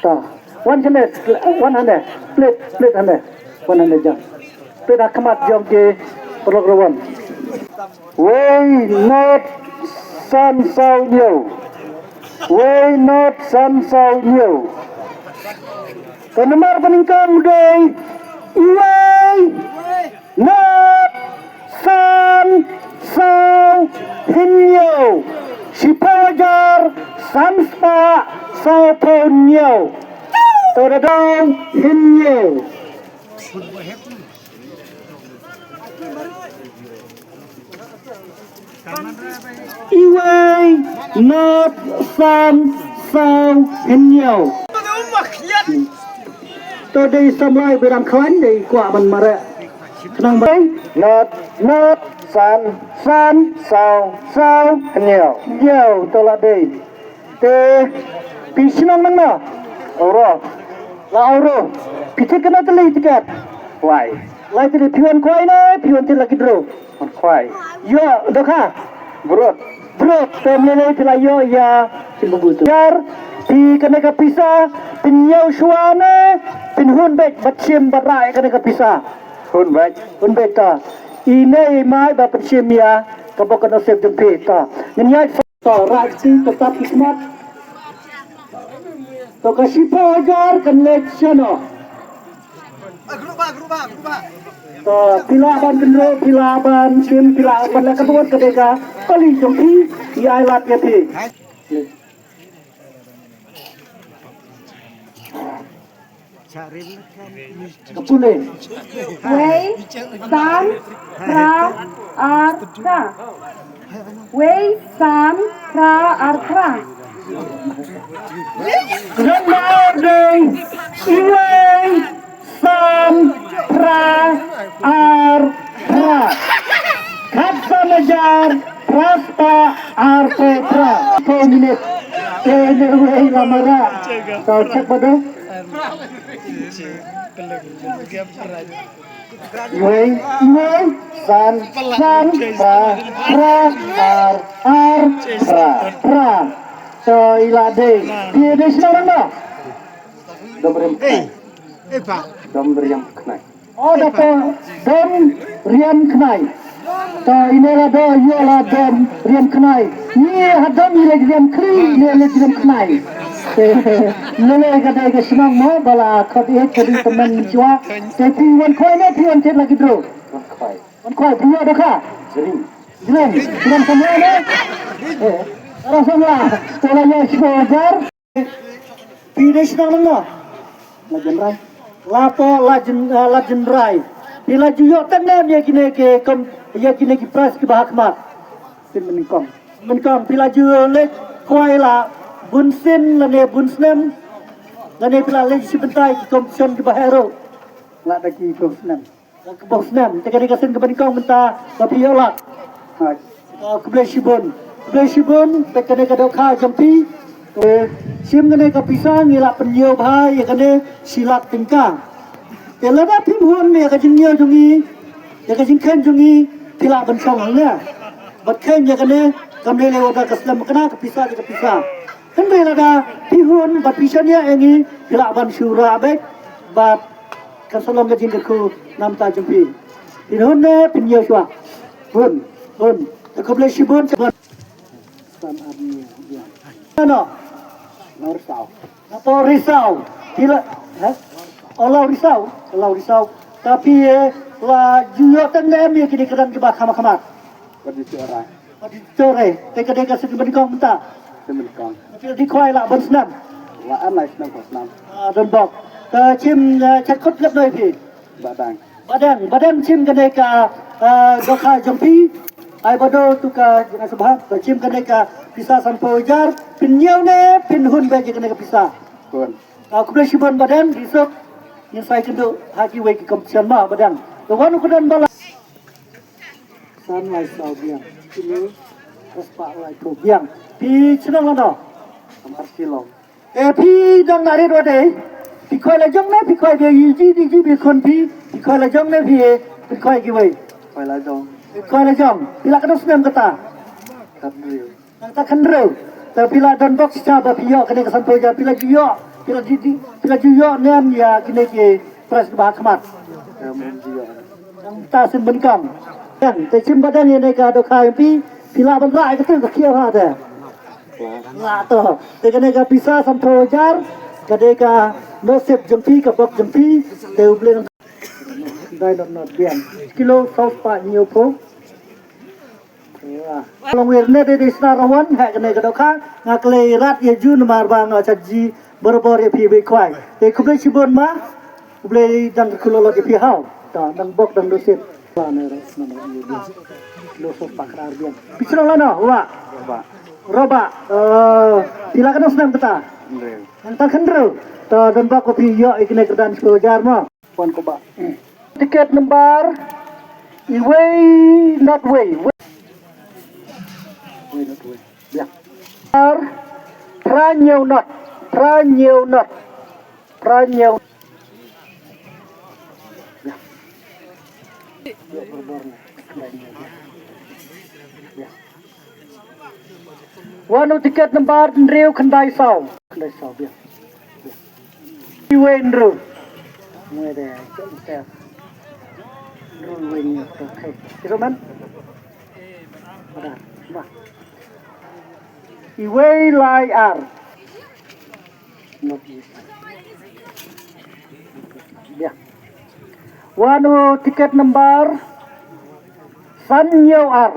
100 split 100 jam split akmat jam ke program way not san sao nhiều way not san sao nhiều penemar peningkam day way not san sao nhiều sipajar samspa sao thôn nhiều tôi đã đông nhiều iway not san sao nhiều tôi đi xâm lai về đàm khoán thì quả mình mà rẹ năng bấy not san sao nhiều tôi là đi te pisinong nang na oro la oro pitik kena teli tiket why lai teli pion koi na pion teli lagi dro koi yo dokha brot family tela yo ya simbutu yar pi kena ka pisa pin yau shuana pin hun bek batsim barai kena ka pisa hun bek ta ine mai ba batsim ya kabok kena sep jempe ta nyai to rajti tetap hikmat to kasih pajar connection to pilaban kendro pilaban sim pilaban la kebuat kedeka kali jompi ya alat ya ti kapule Way san ra artra way san ra artra Namaday iway san pra artra kata najar prasta artetra 4 minit anyway lamara so cek pada iway san pra so ilade dia di sana no dom riam knai oh dapat dom riam knai to ini lah do yo lah dom riam knai ni hadam ni riam kri ni riam knai lele kata ke senang mo bala khati kadi teman jua tapi wan khoi ni pion chet lagi bro wan khoi dia dah kah jering semua ni Rasulullah sallallahu alaihi wasallam pides nang no lajen rai lapo lajen rai bila juyo tenan ya kine ke kom ya kine ki pras ki bahakmat sin menkom bila juyo le khoi la bunsin la ne bunsnem la ne bila le sibentai ki komsion ki bahero la da ki komsnem tekani kasin ke menkom menta tapi yo la Blesibun tekane kadok kha jampi sim kane ka pisang ngila penyo bhai kane silat tingkang elaba phim hon me ka jinyo jungi ya ka jingkhen jungi tila ban song ne bat khen ya kane kamle le oda kaslam kana ka pisa kan be lada phihon bat pisanya engi tila ban syura be bat kasalom ka jingku nam ta jampi inhon ne penyo shwa hon ka blesibun no risau kila Allah risau tapi la juyo tengem ya kini kedan ke bakam kamat pada core teka sedih kong minta tapi di koi la bon senam la an lai senam don bok chim chat kot lep noi pi badang chim kadeka dokha jompi ai bado tuka jana sabha chim kadeka pisah sampai ujar pinyau ne pinhun bagi kena pisah kun aku boleh siban badan besok yang saya kena haki wei kompetisi mah badan lawan ukuran bala sunlight sau biang ini respa lai tu biang pi senang lano amar silong pi dang nari dua deh pi koi la jong ne pi koi dia yuji di bi kon pi koi la jong ne pi koi giwei koi la jong bila kena senam kata tak kenru tapi la don box cha ba pio kene kesan poja pila juyo pila juyo nem ya kini ke pres bah kemat yang tasin benkang kan tecim badan yang neka do kai pi pila benrai ketu ke kieu ha teh la to te kene ka bisa sampo jar kadeka nosep jempi ka bok jempi te uble dai not bien kilo saus pa nhiều po long wirne de snarawan ha kene ka do kha ngakle rat ye jun mar bang chaji bor ye pi be kwai te kuble chibon ma uble dang kulolo ke pi hau ta dang bok dang nosep la ne ras na ye lo so pakrar bien pichro la no wa roba pila kana senang beta antar kendro to dan ba kopi yo ikne kedan 10 jar mo pon ko ba tiket number way not way ya pra nhiều not Wanu tiket number Riu Kendai Sau biar. Iwen Ru. Mulai deh, kita Ru oke. Kira man? Ada, mah. Iwe Lai Ar. Ya. Wanu tiket number San Nyau Ar.